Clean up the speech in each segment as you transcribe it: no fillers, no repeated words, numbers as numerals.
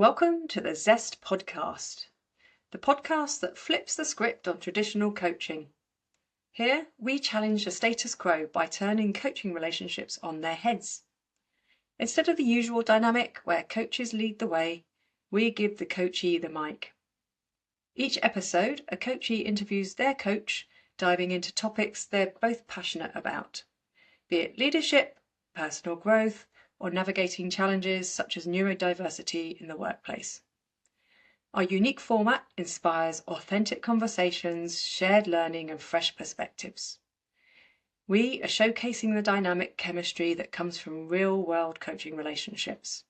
Welcome to the Zest Podcast, the podcast that flips the script on traditional coaching. Here, we challenge the status quo by turning coaching relationships on their heads. Instead of the usual dynamic where coaches lead the way, we give the coachee the mic. Each episode, a coachee interviews their coach, diving into topics they're both passionate about, be it leadership, personal growth, or navigating challenges such as neurodiversity in the workplace. Our unique format inspires authentic conversations, shared learning, and fresh perspectives. We are showcasing the dynamic chemistry that comes from real-world coaching relationships.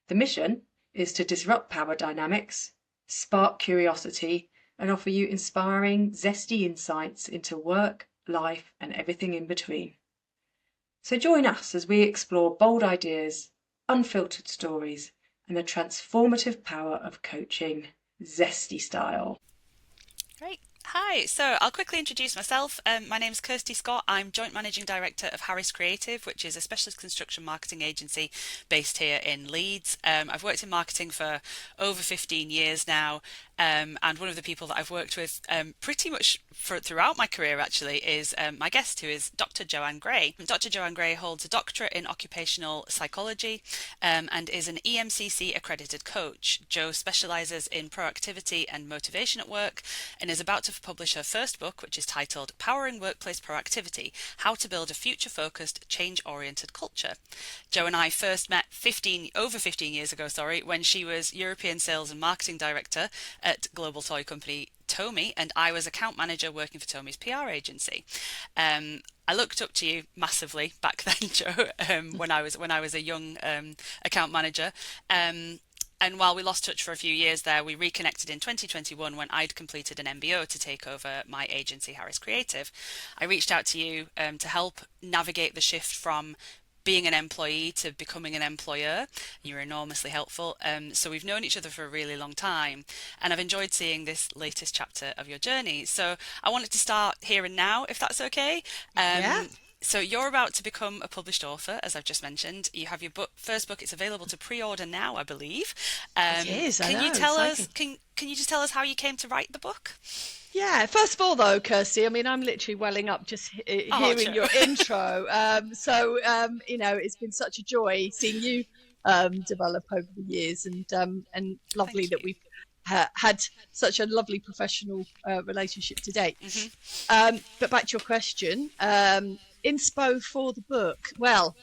The mission is to disrupt power dynamics, spark curiosity, and offer you inspiring, zesty insights into work, life, and everything in between. So join us as we explore bold ideas, unfiltered stories, and the transformative power of coaching, zesty style. Great. Hi, so I'll quickly introduce myself. My name is Kirsty Scott. I'm Joint Managing Director of Harris Creative, which is a specialist construction marketing agency based here in Leeds. I've worked in marketing for over 15 years now, and one of the people that I've worked with pretty much throughout my career actually is my guest, who is Dr. Joanne Gray. Dr. Joanne Gray holds a doctorate in occupational psychology and is an EMCC accredited coach. Jo specialises in proactivity and motivation at work and is about to publish her first book, which is titled Powering Workplace Proactivity: How to Build a Future-Focused, Change-Oriented Culture. Jo and I first met over 15 years ago, when she was European Sales and Marketing Director at global toy company Tomy, and I was account manager working for Tomy's PR agency. I looked up to you massively back then, Jo, when I was a young account manager. And while we lost touch for a few years there, we reconnected in 2021 when I'd completed an MBO to take over my agency, Harris Creative. I reached out to you to help navigate the shift from being an employee to becoming an employer. You were enormously helpful. So we've known each other for a really long time, and I've enjoyed seeing this latest chapter of your journey. So I wanted to start here and now, if that's okay. Yeah. So you're about to become a published author, as I've just mentioned. You have your first book. It's available to pre-order now, I believe. It is. I know. Can you tell us? Exciting. Can you just tell us how you came to write the book? Yeah. First of all, though, Kirsty, I mean, I'm literally welling up just hearing your intro. It's been such a joy seeing you develop over the years, and lovely that we've had such a lovely professional relationship to date. Mm-hmm. But back to your question. Inspo for the book. Well,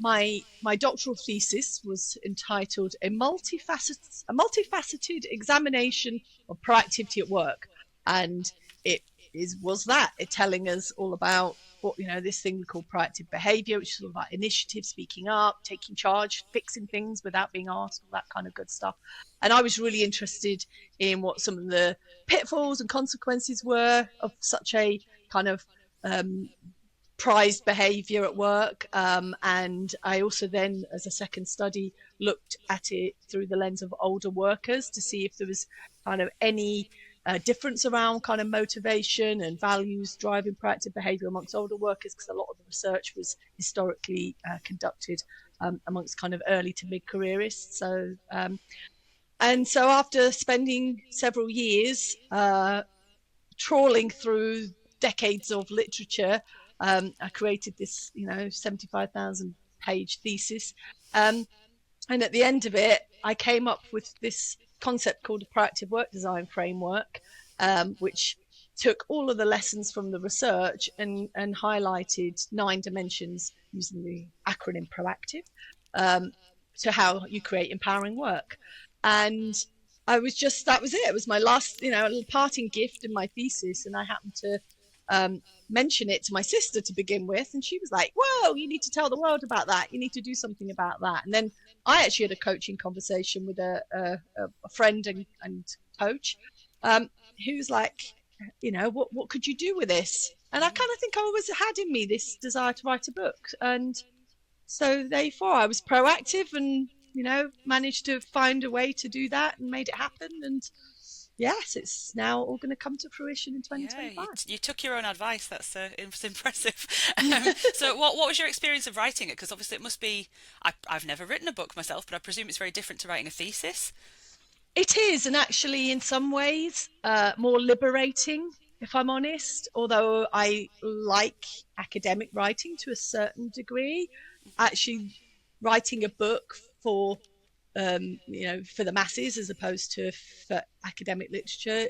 my doctoral thesis was entitled a multifaceted examination of proactivity at work, and it was telling us all about what this thing we call proactive behaviour, which is all about initiative, speaking up, taking charge, fixing things without being asked, all that kind of good stuff. And I was really interested in what some of the pitfalls and consequences were of such a kind of prized behaviour at work, and I also then, as a second study, looked at it through the lens of older workers to see if there was kind of any difference around kind of motivation and values driving proactive behaviour amongst older workers, because a lot of the research was historically conducted amongst kind of early to mid-careerists. So after spending several years trawling through decades of literature, I created this 75,000 page thesis, and at the end of it I came up with this concept called a proactive work design framework, which took all of the lessons from the research and highlighted 9 dimensions using the acronym PROACTIVE to how you create empowering work. And that was it. It was my last, a little parting gift in my thesis, and I happened to mention it to my sister to begin with, and she was like, "Whoa, you need to tell the world about that. You need to do something about that." And then I actually had a coaching conversation with a friend and coach who was like, what could you do with this? And I kind of think I always had in me this desire to write a book, and so therefore I was proactive and managed to find a way to do that and made it happen. And yes, it's now all going to come to fruition in Yeah, 2025. you took your own advice. That's it's impressive. So what was your experience of writing it? Because obviously it must be, I've never written a book myself, but I presume it's very different to writing a thesis. It is, and actually, in some ways, more liberating, if I'm honest. Although I like academic writing to a certain degree, actually writing a book for for the masses as opposed to for academic literature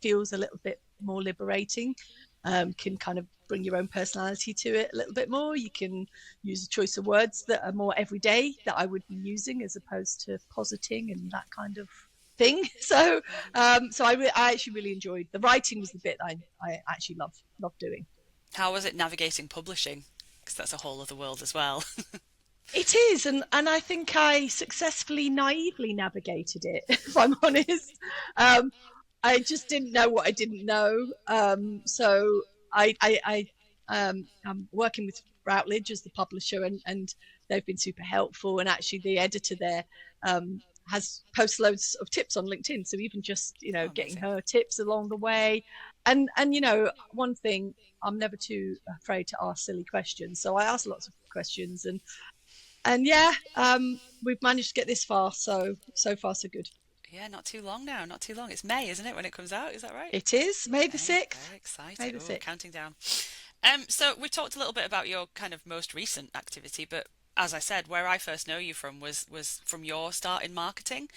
feels a little bit more liberating. Can kind of bring your own personality to it a little bit more. You can use a choice of words that are more everyday that I would be using as opposed to positing and that kind of thing. So, I actually really enjoyed the writing. Was the bit I actually love doing. How was it navigating publishing? Because that's a whole other world as well. It is, and I think I successfully, naively navigated it. If I'm honest, I just didn't know what I didn't know. So I'm working with Routledge as the publisher, and they've been super helpful. And actually, the editor there has posts loads of tips on LinkedIn. So even just getting her tips along the way, and one thing, I'm never too afraid to ask silly questions. So I ask lots of questions, and yeah, we've managed to get this far. So far so good. Yeah, not too long now. Not too long. It's May, isn't it, when it comes out? Is that right? It is May the Very, 6th. very exciting. May the 6th. Counting down. So we talked a little bit about your kind of most recent activity, but as I said, where I first know you from was from your start in marketing.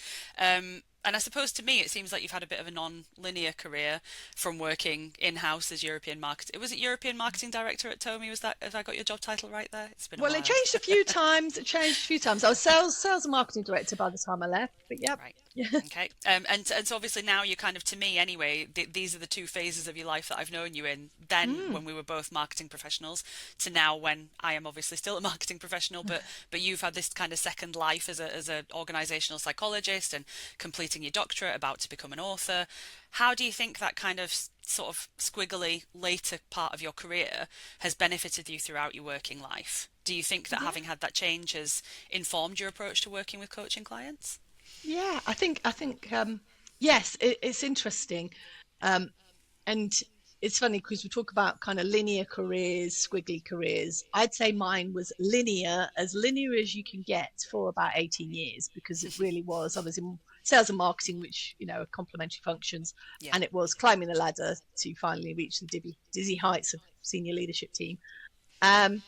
And I suppose to me, it seems like you've had a bit of a non-linear career from working in-house as European marketing. Was it European Marketing Director at Tomy? Was that, have I got your job title right there? It's been a while. It changed a few times. I was sales and marketing director by the time I left, but yeah. Right. Okay. And so obviously now you're kind of, to me anyway, these are the two phases of your life that I've known you in. Then when we were both marketing professionals, to now when I am obviously still a marketing professional, but you've had this kind of second life as a organisational psychologist and completing your doctorate, about to become an author. How do you think that kind of sort of squiggly later part of your career has benefited you throughout your working life? Do you think that having had that change has informed your approach to working with coaching clients? Yeah, I think yes, it's interesting, and it's funny because we talk about kind of linear careers, squiggly careers. I'd say mine was linear as you can get for about 18 years, because it really was. I was in sales and marketing, which are complementary functions, and it was climbing the ladder to finally reach the dizzy heights of senior leadership team. And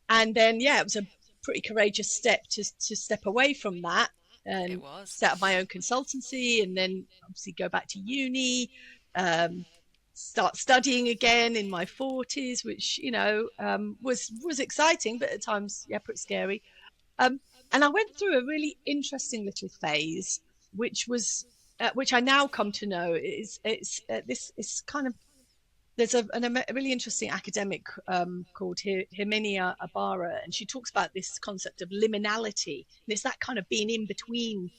then it was a pretty courageous step to step away from that and set up my own consultancy, and then obviously go back to uni, start studying again in my 40s, which was exciting, but at times pretty scary. And I went through a really interesting little phase, which was which I now come to know is this kind of, there's a really interesting academic called Herminia Ibarra, and she talks about this concept of liminality. And it's that kind of being in between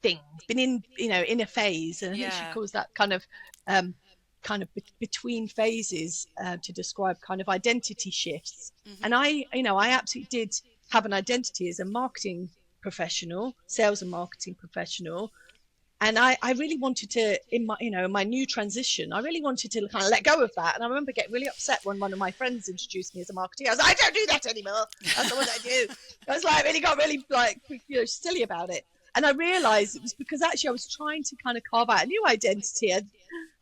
things, been in a phase, and I think she calls that kind of between phases to describe kind of identity shifts. And I absolutely did have an identity as a marketing professional, sales and marketing professional. And I really wanted to, in my new transition, I really wanted to kind of let go of that. And I remember getting really upset when one of my friends introduced me as a marketeer. I was like, I don't do that anymore. That's not what I do. I was like, really got really silly about it. And I realized it was because actually I was trying to kind of carve out a new identity.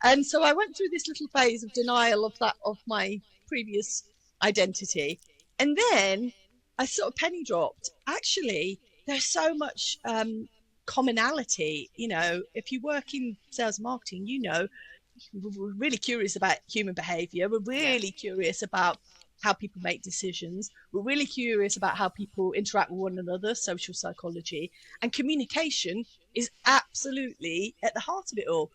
And so I went through this little phase of denial of my previous identity. And then I sort of penny dropped. Actually, there's so much commonality. If you work in sales and marketing, we're really curious about human behavior. We're really curious about how people make decisions. We're really curious about how people interact with one another, social psychology, and communication is absolutely at the heart of it all.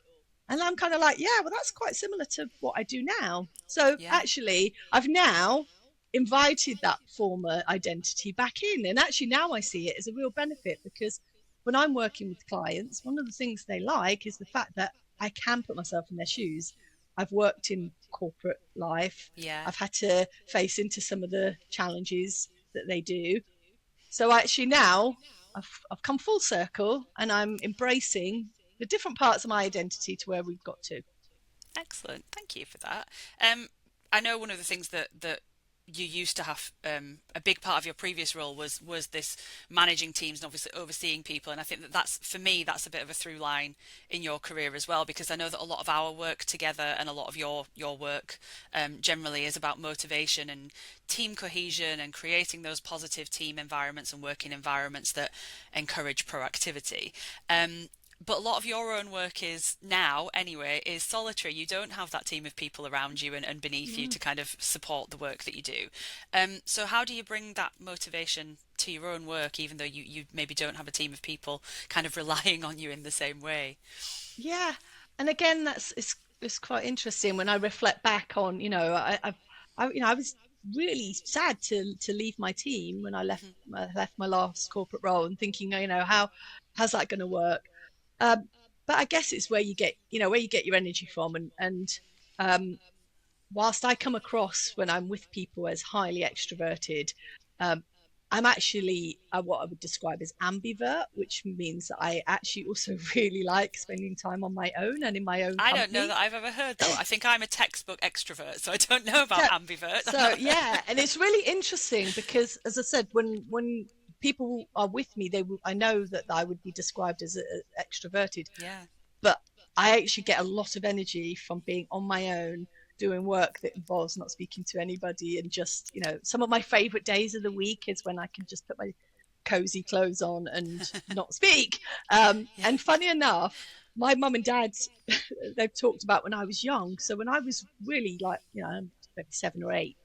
And I'm kind of like, that's quite similar to what I do now. So actually, I've now invited that former identity back in. And actually now I see it as a real benefit, because when I'm working with clients, one of the things they like is the fact that I can put myself in their shoes. I've worked in corporate life. I've had to face into some of the challenges that they do. So actually now I've come full circle, and I'm embracing the different parts of my identity to where we've got to. Excellent. Thank you for that. I know one of the things that you used to have, a big part of your previous role was this managing teams and obviously overseeing people, and I think that's for me that's a bit of a through line in your career as well, because I know that a lot of our work together and a lot of your work generally is about motivation and team cohesion and creating those positive team environments and working environments that encourage proactivity. But a lot of your own work is now, anyway, is solitary. You don't have that team of people around you and beneath you to kind of support the work that you do. So how do you bring that motivation to your own work, even though you maybe don't have a team of people kind of relying on you in the same way? Yeah, and again, it's quite interesting when I reflect back on, I was really sad to leave my team when I left my last corporate role, and thinking, how's that going to work? But I guess it's where you get your energy from, and whilst I come across when I'm with people as highly extroverted, I'm actually what I would describe as ambivert, which means that I actually also really like spending time on my own and in my own company. I don't know that I've ever heard that. I think I'm a textbook extrovert, so I don't know about ambivert. So yeah, and it's really interesting because, as I said, when people are with me, I know that I would be described as extroverted. Yeah. But I actually get a lot of energy from being on my own, doing work that involves not speaking to anybody, and just, some of my favorite days of the week is when I can just put my cozy clothes on and not speak. And funny enough, my mum and dad, they've talked about when I was young. So when I was really maybe 7 or 8,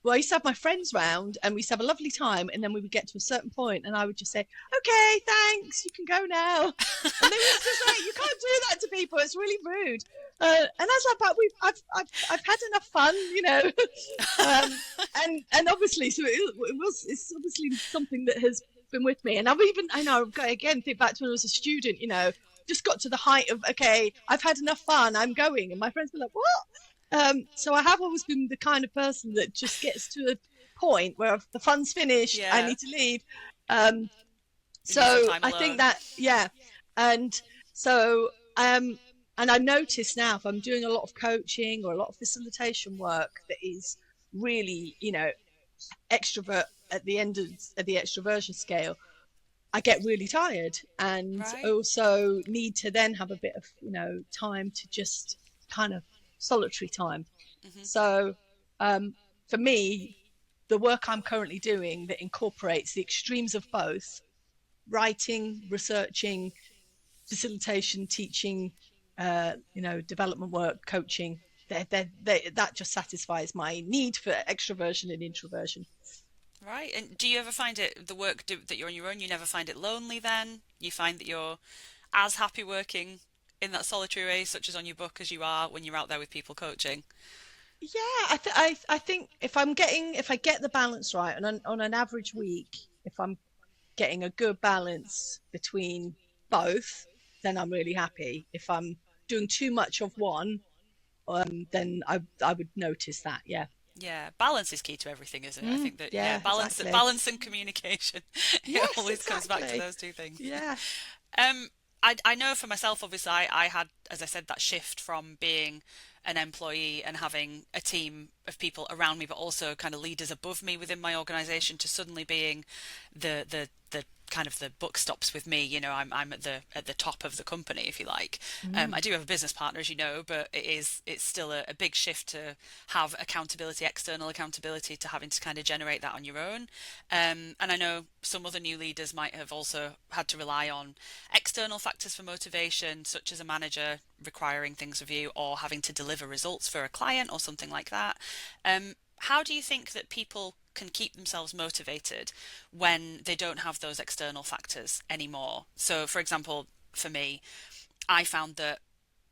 well, I used to have my friends round and we used to have a lovely time, and then we would get to a certain point and I would just say, okay, thanks, you can go now. And they would just say, you can't do that to people, it's really rude. And I was like, but I've had enough fun, and obviously, so it's obviously something that has been with me. And I know, again, think back to when I was a student, just got to the height of, okay, I've had enough fun, I'm going. And my friends were like, what? So I have always been the kind of person that just gets to a point where the fun's finished, I need to leave. So I think that, and so, and I notice now if I'm doing a lot of coaching or a lot of facilitation work that is really, extrovert at the end of the extroversion scale, I get really tired, and also need to then have a bit of, time to just kind of solitary time. So for me, the work I'm currently doing that incorporates the extremes of both, writing, researching, facilitation, teaching, development work, coaching, that just satisfies my need for extroversion and introversion. Right. And do you ever find the work that you're on your own, you never find it lonely then? You find that you're as happy working in that solitary way, such as on your book, as you are when you're out there with people coaching? Yeah, I think if I get the balance right, and on an average week, if I'm getting a good balance between both, then I'm really happy. If I'm doing too much of one, then I would notice that. Yeah, balance is key to everything, isn't it? I think that exactly. balance and communication. It always comes back to those two things. Yeah. I know for myself, obviously, I had, as I said, that shift from being an employee and having a team of people around me, but also kind of leaders above me within my organisation, to suddenly being the kind of the buck stops with me. I'm at the top of the company, if you like. I do have a business partner, as you know, but it's still a big shift to have accountability, external accountability, to having to kind of generate that on your own. And I know some other new leaders might have also had to rely on external factors for motivation, such as a manager requiring things of you or having to deliver results for a client or something like that. How do you think that people can keep themselves motivated when they don't have those external factors anymore? So, for example, for me, I found that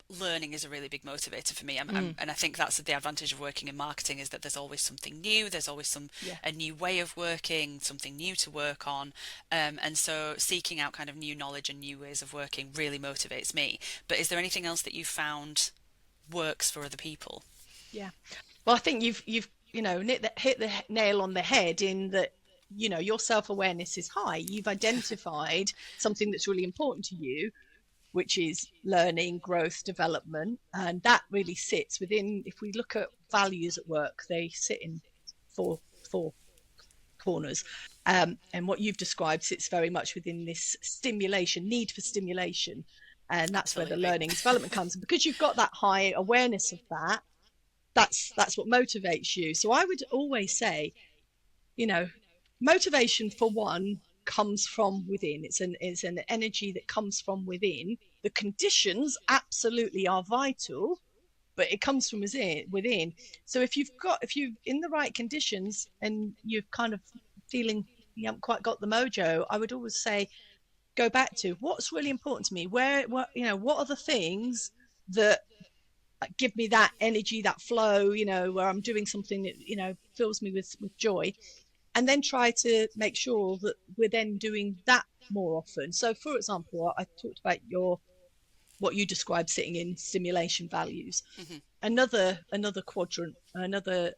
learning is a really big motivator for me, and I think that's the advantage of working in marketing, is that there's always something new, there's always a new way of working, something new to work on, and so seeking out kind of new knowledge and new ways of working really motivates me. But is there anything else that you've found works for other people? Yeah, well, I think you've hit the nail on the head in that, your self-awareness is high. You've identified something that's really important to you. which is learning, growth, development. And that really sits within, if we look at values at work, they sit in four corners. And what you've described sits very much within this stimulation, need for stimulation. And that's Absolutely. where the learning and development comes. And because you've got that high awareness of that, that's what motivates you. So I would always say, motivation for one comes from within. It's an energy that comes from within. The conditions absolutely are vital, but it comes from within. So if you're in the right conditions and you're kind of feeling you haven't quite got the mojo, I would always say go back to what's really important to me. What are the things that give me that energy, that flow, where I'm doing something that fills me with joy, and then try to make sure that we're then doing that more often. So for example, I talked about what you described sitting in stimulation values. Mm-hmm. Another quadrant, another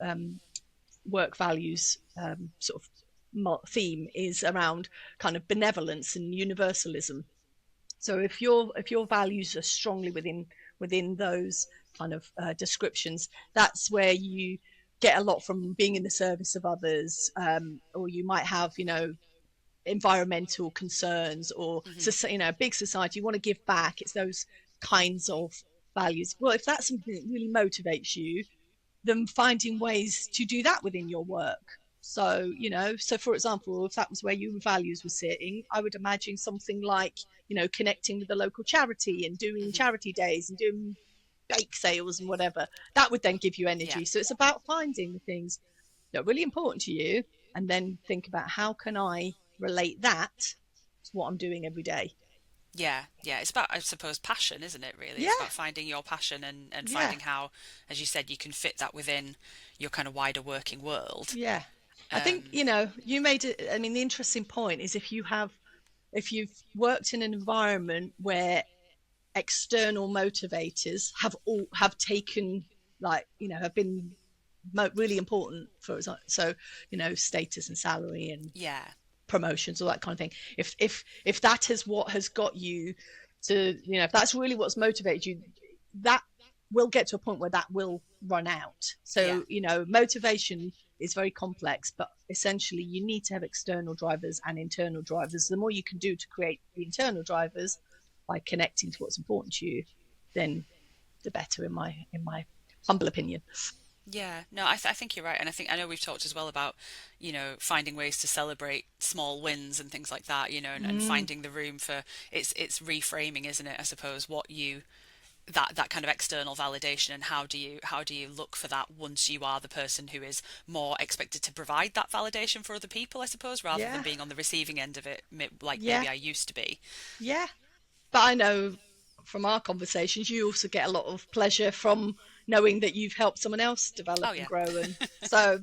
work values sort of theme is around kind of benevolence and universalism. So if your values are strongly within those kind of descriptions, that's where you get a lot from being in the service of others, or you might have environmental concerns, or big society, you want to give back. It's those kinds of values. Well, if that's something that really motivates you, then finding ways to do that within your work. So for example, if that was where your values were sitting, I would imagine something like connecting with the local charity and doing charity days and doing bake sales and whatever. That would then give you energy. Yeah. So it's about finding the things that are really important to you, and then think about how can I relate that to what I'm doing every day. Yeah. It's about, I suppose, passion, isn't it, really? Yeah. It's about finding your passion and finding how, as you said, you can fit that within your kind of wider working world. Yeah. I think, you made it, the interesting point is if you've worked in an environment where external motivators have taken, have been really important for us. So, status and salary and promotions, all that kind of thing. If that is what has got you to, if that's really what's motivated you, that will get to a point where that will run out. So, motivation is very complex, but essentially you need to have external drivers and internal drivers. The more you can do to create the internal drivers by connecting to what's important to you, then the better, in my humble opinion. Yeah, no, I think you're right, and I know we've talked as well about finding ways to celebrate small wins and things like that, and finding the room for it's reframing, isn't it? I suppose what you that kind of external validation, and how do you look for that once you are the person who is more expected to provide that validation for other people, I suppose, rather than being on the receiving end of it, maybe I used to be. Yeah, but I know from our conversations you also get a lot of pleasure from knowing that you've helped someone else develop and grow, and so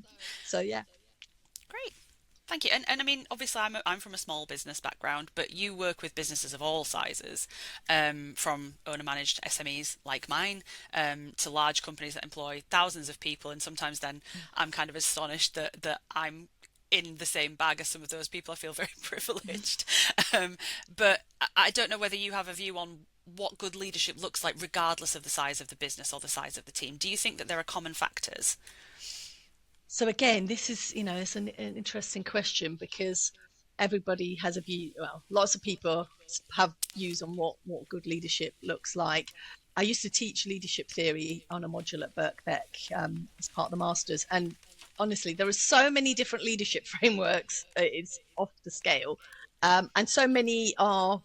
yeah. Great. Thank you. And I mean, obviously, I'm from a small business background, but you work with businesses of all sizes, from owner-managed SMEs like mine, to large companies that employ thousands of people. And sometimes then I'm kind of astonished that I'm in the same bag as some of those people. I feel very privileged. But I don't know whether you have a view on what good leadership looks like, regardless of the size of the business or the size of the team. Do you think that there are common factors? So again, this is, it's an interesting question, because everybody has a view. Well, lots of people have views on what good leadership looks like. I used to teach leadership theory on a module at Birkbeck as part of the masters, and honestly, there are so many different leadership frameworks. It's off the scale, and so many are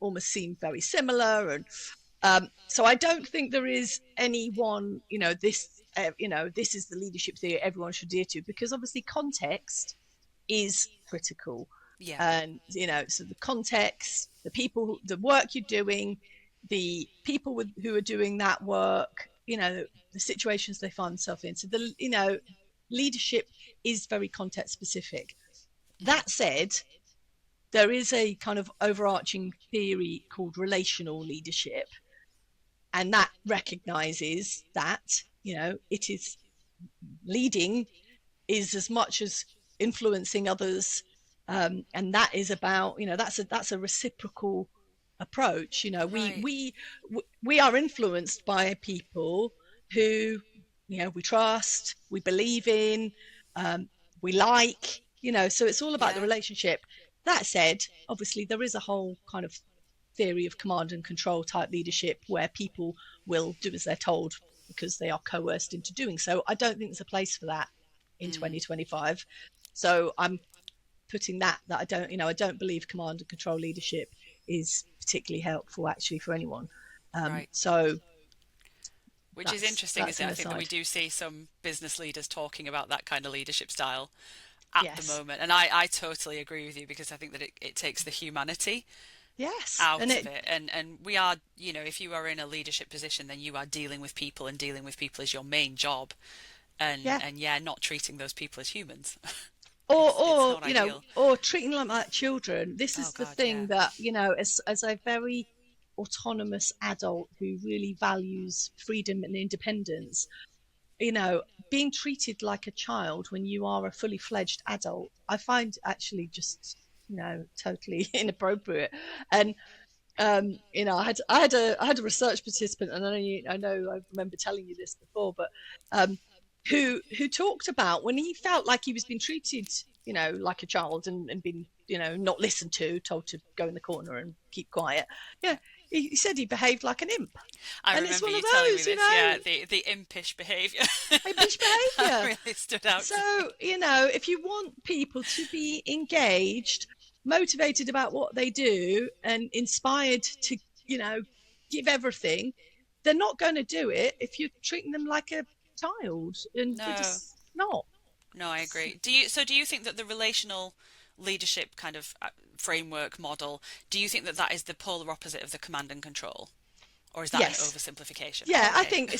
almost seem very similar, and so I don't think there is any one, this is the leadership theory everyone should adhere to, because obviously context is critical. And so the context, the people, the work you're doing, the people who are doing that work, the situations they find themselves in. So the leadership is very context specific. That said, there is a kind of overarching theory called relational leadership, and that recognizes that it is leading is as much as influencing others, and that is about that's a reciprocal approach. Right. We are influenced by people who, we trust, we believe in, we like, so it's all about the Yeah. relationship. That said, obviously there is a whole kind of theory of command and control type leadership where people will do as they're told because they are coerced into doing so. I don't think there's a place for that in 2025. So I'm putting that I don't believe command and control leadership is particularly helpful actually for anyone. Right. So Which is interesting, that's isn't an it? I think that we aside. do see some business leaders talking about that kind of leadership style at the Yes. moment. And I totally agree with you, because I think that it takes the humanity Yes. And out of it, it. And we are, if you are in a leadership position, then you are dealing with people, and dealing with people is your main job. yeah. And yeah, not treating those people as humans. Or, It's not ideal. or treating them like children. This Oh is the God, yeah. thing that, as a very autonomous adult who really values freedom and independence, being treated like a child when you are a fully fledged adult, I find actually just, totally inappropriate. And I had a research participant, and I remember telling you this before, but who talked about when he felt like he was being treated, like a child, and been, not listened to, told to go in the corner and keep quiet. Yeah, he said he behaved like an imp. I And it's remember one you of telling me those, this. Yeah, the impish behaviour. impish That behaviour. really stood out to me. So, if you want people to be engaged, motivated about what they do, and inspired to, give everything, they're not going to do it if you're treating them like a child, and they're No, just not. no, I agree. Do you think that the relational leadership kind of framework model, do you think that that is the polar opposite of the command and control, or is that an Yes. oversimplification? Yeah, I Okay. think,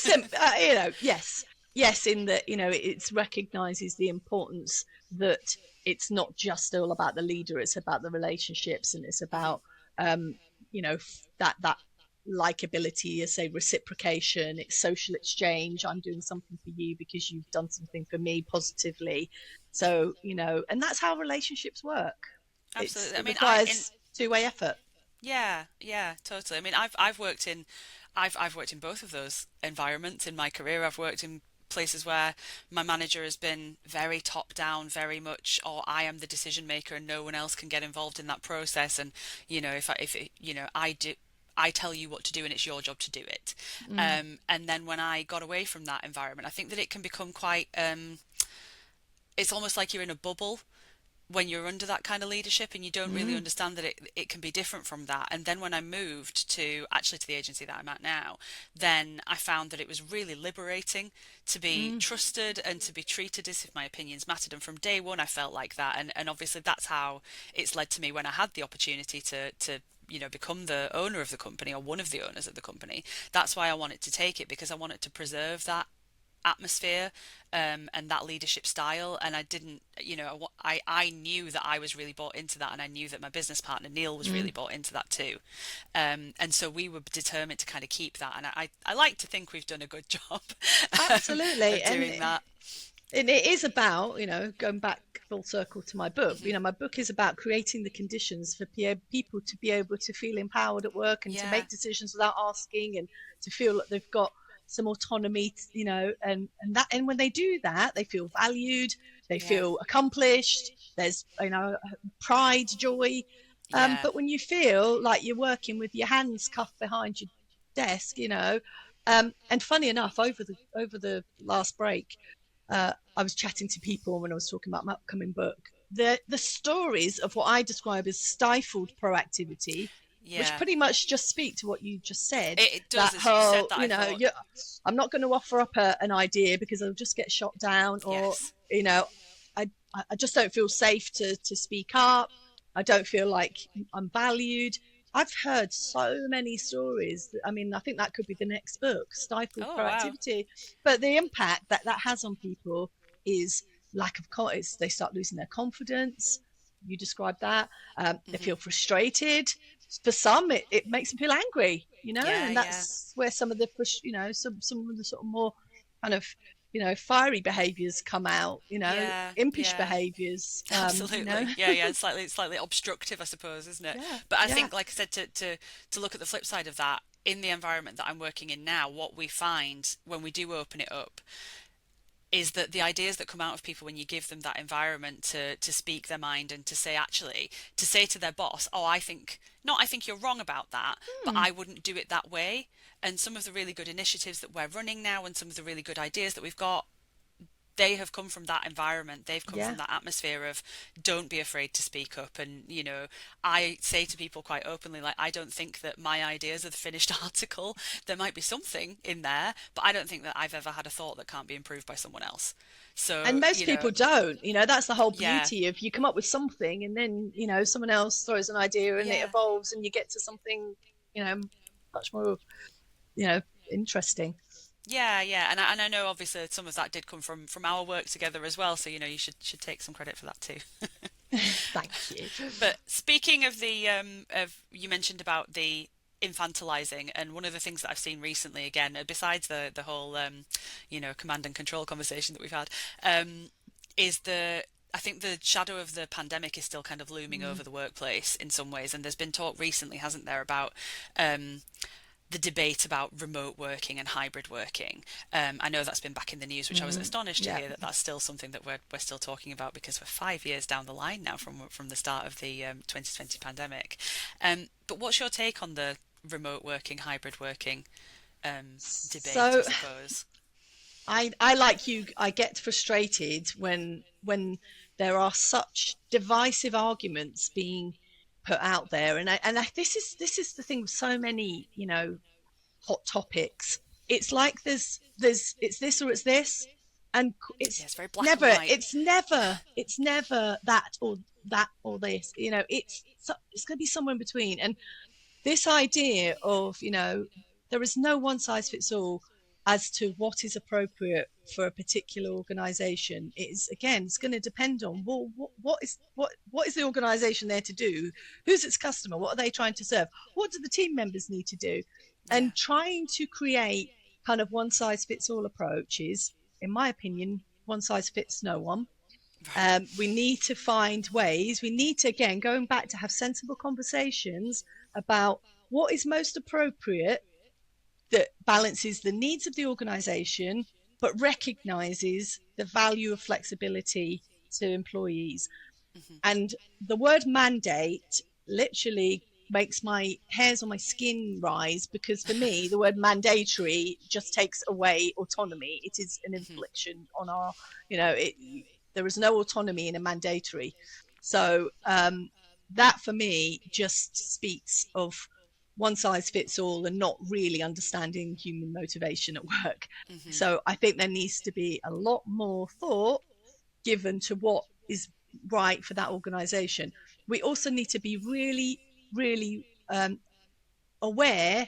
yes. Yes, in that, it recognizes the importance that it's not just all about the leader, it's about the relationships, and it's Hmm. about, that likability, as say reciprocation, it's social exchange. I'm doing something for you because you've done something for me positively. So, and that's how relationships work. Absolutely. I It mean, in requires two-way effort. yeah, yeah, totally. I mean, I've worked in both of those environments in my career. I've worked in places where my manager has been very top down, very much, or I am the decision maker and no one else can get involved in that process. And I tell you what to do and it's your job to do it. Mm. And then when I got away from that environment, I think that it can become quite. It's almost like you're in a bubble when you're under that kind of leadership, and you don't really Mm. understand that it can be different from that. And then when I moved to the agency that I'm at now, then I found that it was really liberating to be Mm. trusted and to be treated as if my opinions mattered. And from day one I felt like that, and obviously that's how it's led to me when I had the opportunity to become the owner of the company, or one of the owners of the company. That's why I wanted to take it, because I wanted to preserve that atmosphere, and that leadership style. And I didn't, I knew that I was really bought into that, and I knew that my business partner Neil was really Mm. bought into that too. And so we were determined to kind of keep that, and I like to think we've done a good job Absolutely. of doing that. And it is about, going back full circle to my book. Hmm. My book is about creating the conditions for people to be able to feel empowered at work, and to Yeah, make decisions without asking, and to feel that they've got some autonomy, and when they do that, they feel valued, they yeah, feel accomplished. There's, pride, joy. yeah. But when you feel like you're working with your hands cuffed behind your desk, and funny enough, over the last break, I was chatting to people when I was talking about my upcoming book. The stories of what I describe as stifled proactivity, which Yeah, pretty much just speak to what you just said. it does. That As you said whole, that, I thought, I'm not going to offer up an idea because I'll just get shot down, or yes, I I just don't feel safe to speak up. I don't feel like I'm valued. I've heard so many stories. I mean, I think that could be the next book, Stifled oh wow, Proactivity. But the impact that has on people is lack of confidence. They start losing their confidence. You described that. They hmm, feel frustrated. For some, it makes them feel angry, yeah, and yeah, that's where some of the push, some of the sort of more kind of fiery behaviors come out, Yeah, impish yeah. behaviors, Absolutely. Yeah. Slightly obstructive, I suppose, isn't it? Yeah, But I yeah. think, like I said, to look at the flip side of that, in the environment that I'm working in now, what we find when we do open it up is that the ideas that come out of people when you give them that environment to speak their mind and to say, actually, to say to their boss, oh, I think you're wrong about that, but Hmm. I wouldn't do it that way. And some of the really good initiatives that we're running now and some of the really good ideas that we've got, they have come from that environment. They've come Yeah. from that atmosphere of don't be afraid to speak up. And, I say to people quite openly, like, I don't think that my ideas are the finished article. There might be something in there, but I don't think that I've ever had a thought that can't be improved by someone else. And So, most people don't, that's the whole yeah, beauty of, you come up with something and then, someone else throws an idea and it yeah. evolves and you get to something, much more, you know, interesting. Yeah, yeah, and I know obviously some of that did come from our work together as well. So you should take some credit for that too. Thank you. But speaking of the of you mentioned about the infantilizing, and one of the things that I've seen recently, again, besides the whole command and control conversation that we've had, is I think the shadow of the pandemic is still kind of looming Mm. over the workplace in some ways, and there's been talk recently, hasn't there, about um, the debate about remote working and hybrid working. I know that's been back in the news, which I was astonished to Yeah. hear that that's still something that we're still talking about, because we're 5 years down the line now from the start of the 2020 pandemic. But what's your take on the remote working, hybrid working debate, I So suppose? I like you, I get frustrated when there are such divisive arguments being put out there, and this is the thing with so many, hot topics. It's like there's it's this or it's this, and Yeah, it's it's very black and never white. it's never that or this. It's going to be somewhere in between. And this idea of, there is no one size fits all as to what is appropriate for a particular organization. It's going to depend on, well, what is the organization there to do, who's its customer, what are they trying to serve, what do the team members need to do. Yeah, And trying to create kind of one size fits all approaches, in my opinion, one size fits no one. right. We need to find ways. We need to, again, going back to have sensible conversations about what is most appropriate, that balances the needs of the organization, but recognizes the value of flexibility to employees. Hmm. And the word mandate literally makes my hairs on my skin rise, because for me, the word mandatory just takes away autonomy. It is an Hmm. infliction on our, there is no autonomy in a mandatory. So that for me just speaks of one size fits all and not really understanding human motivation at work. Hmm. So I think there needs to be a lot more thought given to what is right for that organization. We also need to be really, really aware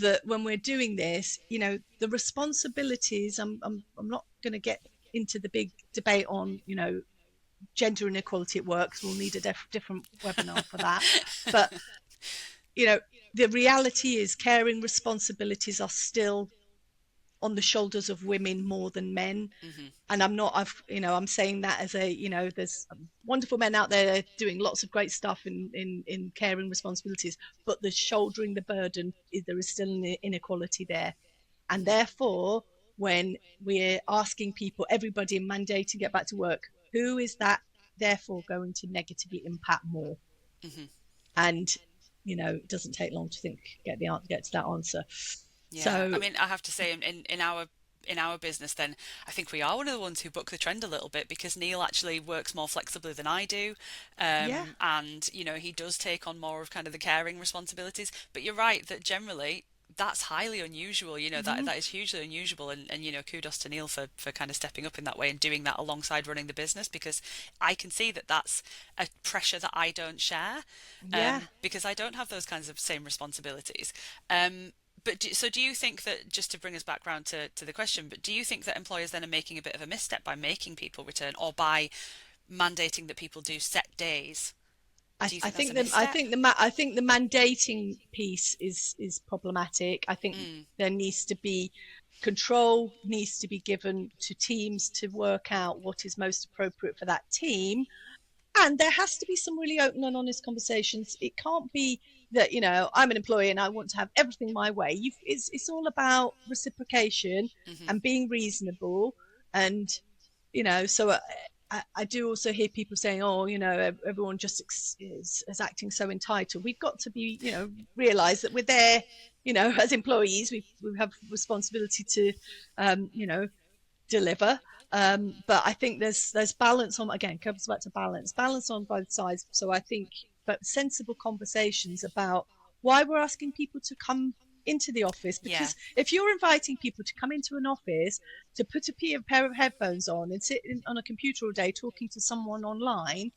that when we're doing this, the responsibilities. I'm not going to get into the big debate on, gender inequality at work, so we'll need a different webinar for that. But the reality is, caring responsibilities are still on the shoulders of women more than men. Hmm. And I'm saying that as there's wonderful men out there doing lots of great stuff in caring responsibilities, but the shouldering the burden, there is still an inequality there. And Hmm. therefore, when we're asking people, everybody, in mandate to get back to work, who is that therefore going to negatively impact more? Hmm. And it doesn't take long to get to that answer. Yeah, I So mean, I have to say, in our business, then I think we are one of the ones who buck the trend a little bit, because Neil actually works more flexibly than I do, yeah. and he does take on more of kind of the caring responsibilities. But you're right that generally that's highly unusual. Mm-hmm. That is hugely unusual, and kudos to Neil for kind of stepping up in that way and doing that alongside running the business, because I can see that that's a pressure that I don't share, Yeah. because I don't have those kinds of same responsibilities. So do you think that, just to bring us back round to the question, but do you think that employers then are making a bit of a misstep by making people return, or by mandating that people do set days? I, Do you I think that's a think misstep? I think the mandating piece is problematic. I think Mm, there needs to be control needs to be given to teams to work out what is most appropriate for that team. And there has to be some really open and honest conversations. It can't be that, I'm an employee and I want to have everything my way. It's all about reciprocation and being reasonable. And, so I do also hear people saying, everyone just is acting so entitled. We've got to be, realize that we're there, as employees, we have responsibility to, deliver. But I think there's balance on, again, comes back to balance on both sides. So I think, but sensible conversations about why we're asking people to come into the office, because if you're inviting people to come into an office to put a pair of headphones on and sit on a computer all day talking to someone online,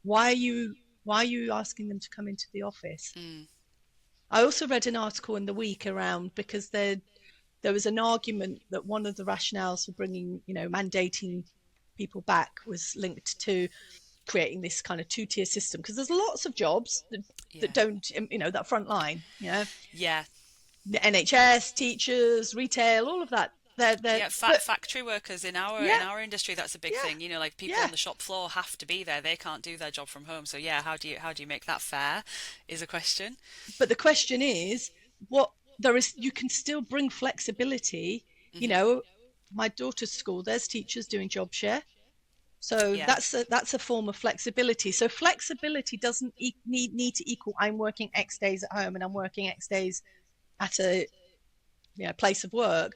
why are you asking them to come into the office? I also read an article in the week around, because there was an argument that one of the rationales for bringing, mandating people back was linked to creating this kind of two-tier system, because there's lots of jobs that don't, that front line, the NHS, teachers, retail, all of that. Factory workers in our industry, that's a big thing. Like people on the shop floor have to be there. They can't do their job from home. So how do you make that fair is a question. But the question is, you can still bring flexibility. My daughter's school, there's teachers doing job share. So that's a form of flexibility. So flexibility doesn't need to equal I'm working X days at home and I'm working X days at a place of work.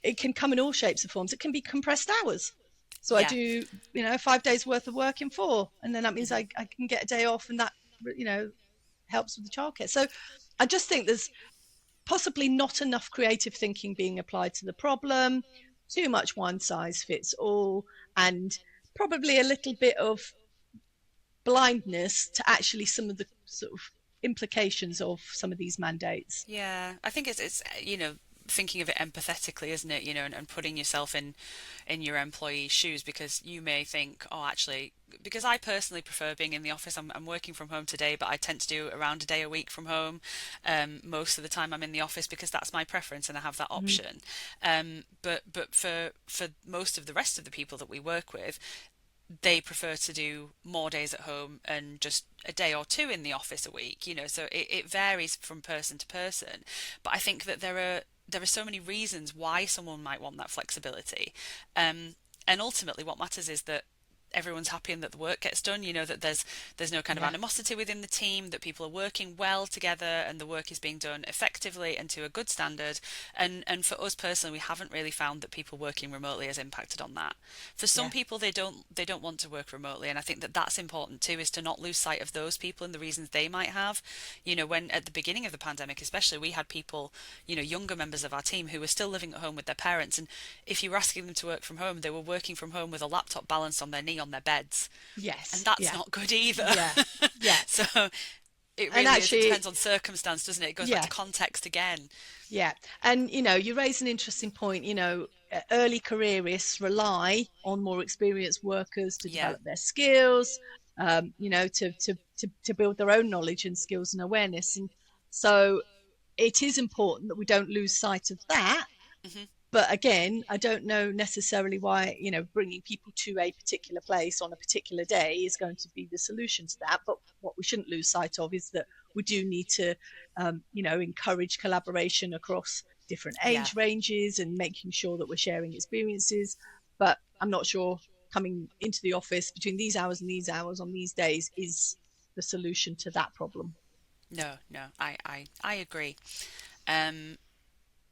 It can come in all shapes and forms. It can be compressed hours. So I do 5 days worth of work in 4, and then that means I can get a day off, and that helps with the childcare. So I just think there's possibly not enough creative thinking being applied to the problem, too much one size fits all, and probably a little bit of blindness to actually some of the sort of implications of some of these mandates. Yeah, I think it's thinking of it empathetically, isn't it? And putting yourself in your employee's shoes, because you may think, oh, actually, because I personally prefer being in the office. I'm working from home today, but I tend to do around a day a week from home. Most of the time I'm in the office because that's my preference and I have that option. But for most of the rest of the people that we work with, they prefer to do more days at home and just a day or 2 in the office a week, so it varies from person to person. But I think that there are so many reasons why someone might want that flexibility. And ultimately what matters is that everyone's happy and that the work gets done, that there's no kind of animosity within the team, that people are working well together and the work is being done effectively and to a good standard. And for us personally, we haven't really found that people working remotely has impacted on that. For some people, they don't want to work remotely, and I think that that's important too, is to not lose sight of those people and the reasons they might have. When at the beginning of the pandemic especially, we had people, younger members of our team who were still living at home with their parents, and if you were asking them to work from home, they were working from home with a laptop balanced on their knee on their beds. Yes. And that's not good either. Yeah. So it really it depends on circumstance, doesn't it? It goes back to context again. Yeah. And, you raise an interesting point. Early careerists rely on more experienced workers to develop their skills, to build their own knowledge and skills and awareness. And so it is important that we don't lose sight of that. But again, I don't know necessarily why, bringing people to a particular place on a particular day is going to be the solution to that. But what we shouldn't lose sight of is that we do need to, encourage collaboration across different age ranges and making sure that we're sharing experiences. But I'm not sure coming into the office between these hours and these hours on these days is the solution to that problem. No, I agree.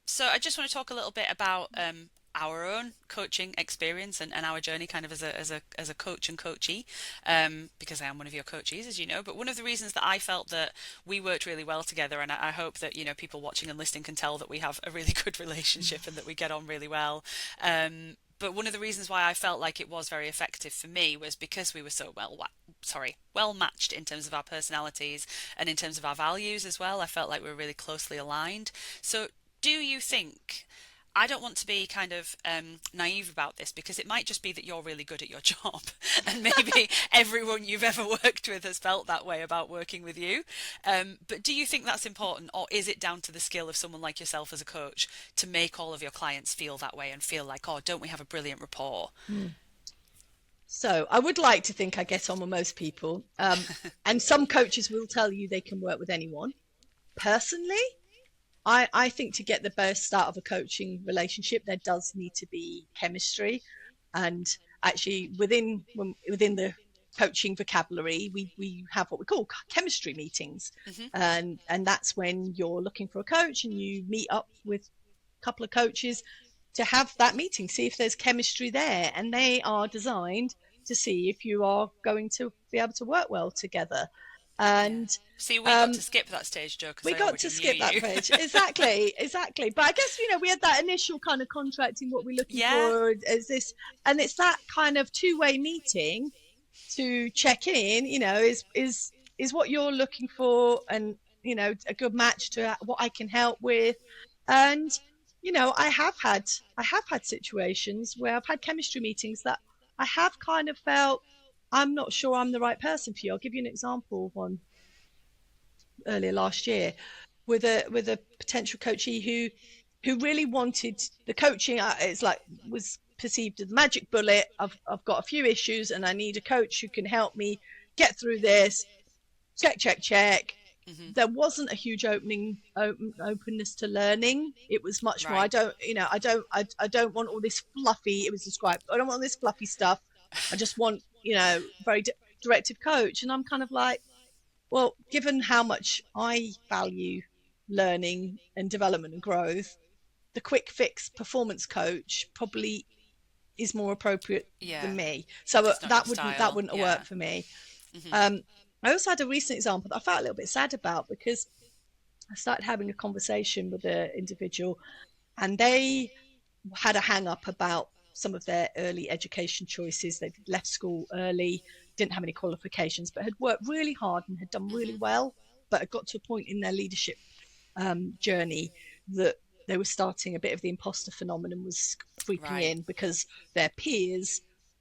So I just want to talk a little bit about our own coaching experience and our journey kind of as a coach and coachee, because I am one of your coachees, as you know. But one of the reasons that I felt that we worked really well together, and I hope that people watching and listening can tell that we have a really good relationship and that we get on really well. But one of the reasons why I felt like it was very effective for me was because we were so well matched in terms of our personalities and in terms of our values as well. I felt like we were really closely aligned. So do you think I don't want to be kind of naive about this, because it might just be that you're really good at your job and maybe everyone you've ever worked with has felt that way about working with you. But do you think that's important, or is it down to the skill of someone like yourself as a coach to make all of your clients feel that way and feel like, oh, don't we have a brilliant rapport? So I would like to think I get on with most people. And some coaches will tell you they can work with anyone. Personally, I think to get the best out of a coaching relationship, there does need to be chemistry. And actually within the coaching vocabulary, we have what we call chemistry meetings. And that's when you're looking for a coach and you meet up with a couple of coaches to have that meeting, see if there's chemistry there. And they are designed to see if you are going to be able to work well together. And see, we got to skip that stage, Joe, because we got to skip that page. Exactly. But I guess, we had that initial kind of contracting, what we're looking for is this, and it's that kind of two-way meeting to check in, is what you're looking for, and a good match to what I can help with. And I have had situations where I've had chemistry meetings that I have kind of felt, I'm not sure I'm the right person for you. I'll give you an example of one earlier last year with a potential coachee who really wanted the coaching. It's like was perceived as the magic bullet. I've got a few issues and I need a coach who can help me get through this. Check. There wasn't a huge openness to learning. It was much more, I don't want all this fluffy, it was described, I don't want all this fluffy stuff. I just want, very directive coach. And I'm kind of like, well, given how much I value learning and development and growth, the quick fix performance coach probably is more appropriate than me. So that wouldn't have worked for me. I also had a recent example that I felt a little bit sad about, because I started having a conversation with an individual and they had a hang up about some of their early education choices. They'd left school early, didn't have any qualifications, but had worked really hard and had done really well, but had got to a point in their leadership journey that they were starting a bit of the imposter phenomenon was creeping in, because their peers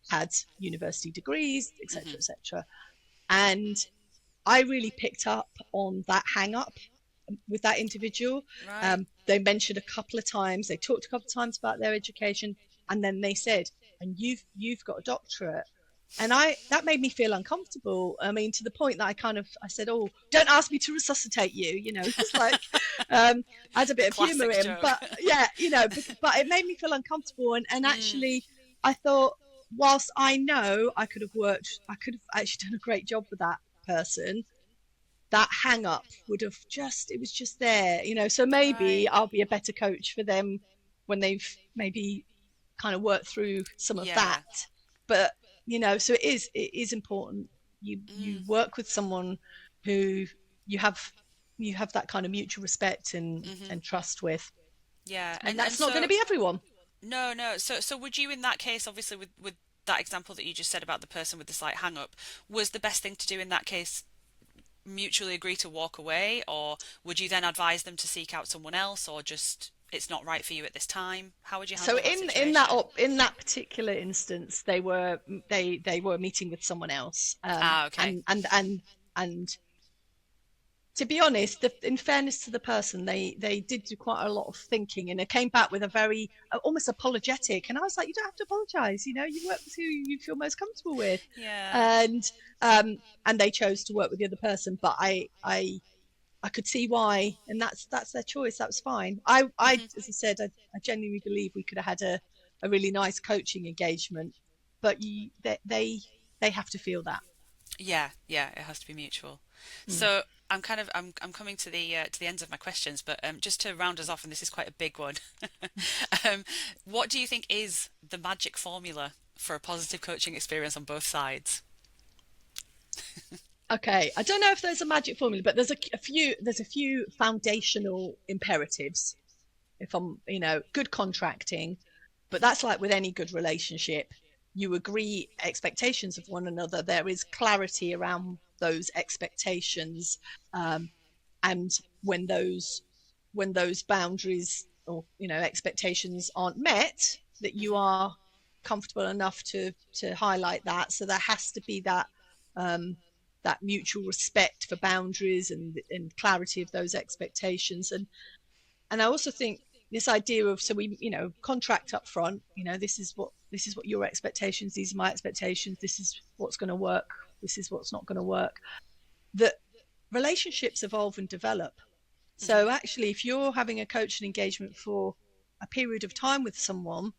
had university degrees, etc., etc. And I really picked up on that hang up with that individual. They mentioned a couple of times, they talked a couple of times about their education, and then they said, and you've got a doctorate. And that made me feel uncomfortable. I mean, to the point that I said, oh, don't ask me to resuscitate you. It's like, I had a bit of humour in, but but it made me feel uncomfortable. And actually, I thought, whilst I know I could have actually done a great job with that person, that hang up it was just there, so maybe I'll be a better coach for them when they've maybe kind of worked through some of that. But so it is important you work with someone who you have that kind of mutual respect and trust with. And that's not going to be everyone. No. So would you, in that case, obviously with that example that you just said about the person with the slight hang up, was the best thing to do in that case mutually agree to walk away, or would you then advise them to seek out someone else, or just it's not right for you at this time? How would you handle that situation? in that particular instance, they were meeting with someone else. Okay. And to be honest, in fairness to the person, they did do quite a lot of thinking, and it came back with a very almost apologetic. And I was like, you don't have to apologise. You work with who you feel most comfortable with. And they chose to work with the other person, but I could see why, and that's their choice. That was fine. I as I said, I genuinely believe we could have had a really nice coaching engagement, but they have to feel that. Yeah, it has to be mutual. So I'm coming to the ends of my questions, but just to round us off, and this is quite a big one. What do you think is the magic formula for a positive coaching experience on both sides? Okay, I don't know if there's a magic formula, but there's a few foundational imperatives. If I'm, good contracting, but that's like with any good relationship. You agree expectations of one another. There is clarity around those expectations, and when those boundaries or expectations aren't met, that you are comfortable enough to highlight that. So there has to be that that mutual respect for boundaries and clarity of those expectations. And I also think this idea of, so we contract up front, this is what your expectations, these are my expectations, this is what's going to work, this is what's not going to work, that relationships evolve and develop. So actually, if you're having a coaching engagement for a period of time with someone,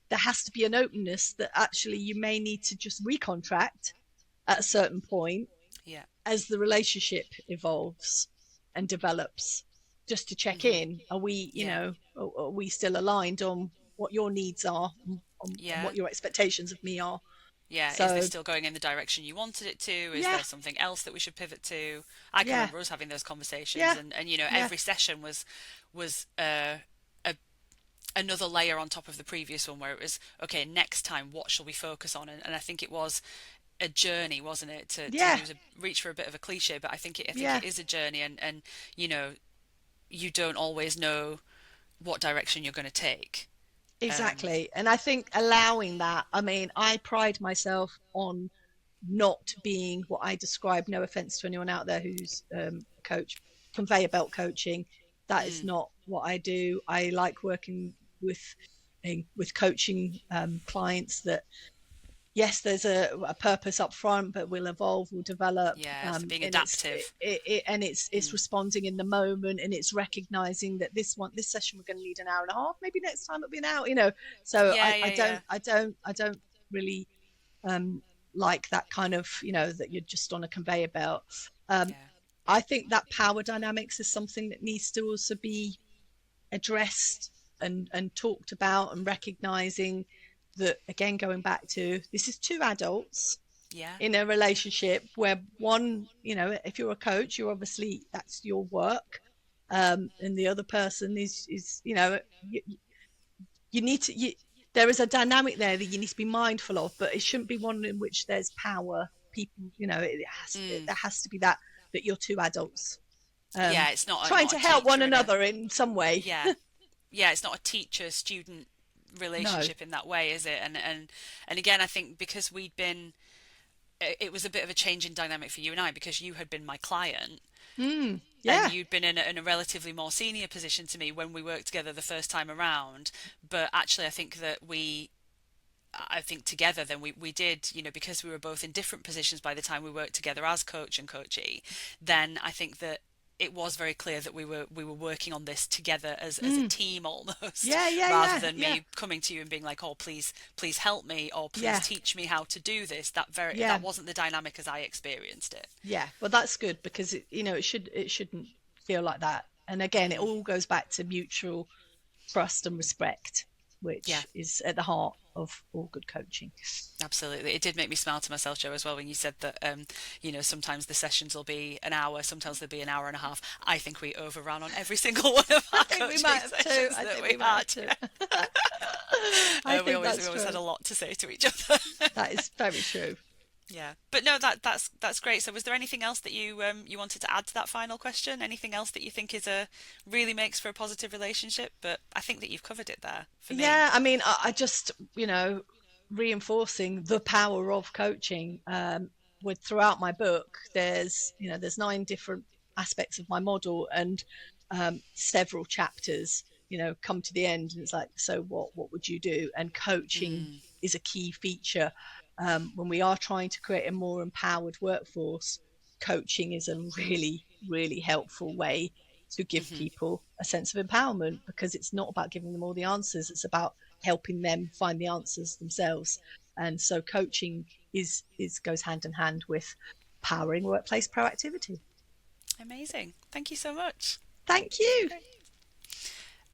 there has to be an openness that actually you may need to just recontract at a certain point as the relationship evolves and develops, just to check in. Are we, are we still aligned on what your needs are, on what your expectations of me are? Yeah, so, is this still going in the direction you wanted it to? Is there something else that we should pivot to? I can remember us having those conversations, and every session was another layer on top of the previous one, where it was, okay, next time what shall we focus on? And I think it was a journey, wasn't it? To reach for a bit of a cliche, but I think it is a journey, and you don't always know what direction you're going to take. Exactly. And I think allowing that, I mean, I pride myself on not being what I describe, no offense to anyone out there who's coach, conveyor belt coaching. That is not what I do. I like working with coaching clients that, yes, there's a purpose up front, but we'll evolve, we'll develop. So being adaptive. It's responding in the moment, and it's recognizing that this session we're going to need an hour and a half, maybe next time it'll be an hour, so I don't really like that kind of, that you're just on a conveyor belt. I think that power dynamics is something that needs to also be addressed and talked about, and recognizing that, again, going back to, this is two adults in a relationship where one, if you're a coach, you're obviously, that's your work, and the other person is you need to, there is a dynamic there that you need to be mindful of, but it shouldn't be one in which there's power. People, there has to be that you're two adults. It's not trying to help one another in some way. It's not a teacher-student relationship in that way, is it? And again, I think because it was a bit of a change in dynamic for you and I, because you had been my client, and you'd been in a relatively more senior position to me when we worked together the first time around. But actually, I think together then we did, because we were both in different positions by the time we worked together as coach and coachee, then I think that it was very clear that we were working on this together as a team almost, rather than me coming to you and being like, oh, please help me, or please teach me how to do this. That wasn't the dynamic as I experienced it. Well, that's good, because it shouldn't feel like that. And again, it all goes back to mutual trust and respect, which is at the heart of all good coaching. Absolutely. It did make me smile to myself, Jo, as well, when you said that sometimes the sessions will be an hour, sometimes they'll be an hour and a half. I think we overran on every single one of our coaching sessions that we've had. We always had a lot to say to each other. That is very true. Yeah, but no, that's great. So was there anything else that you wanted to add to that final question? Anything else that you think really makes for a positive relationship? But I think that you've covered it there for me. Yeah, I mean, I just, reinforcing the power of coaching, throughout my book, there's 9 different aspects of my model, and several chapters, come to the end, and it's like, so what would you do? And coaching is a key feature. When we are trying to create a more empowered workforce, coaching is a really, really helpful way to give people a sense of empowerment, because it's not about giving them all the answers. It's about helping them find the answers themselves. And so coaching goes hand in hand with powering workplace proactivity. Amazing. Thank you so much. Thank you.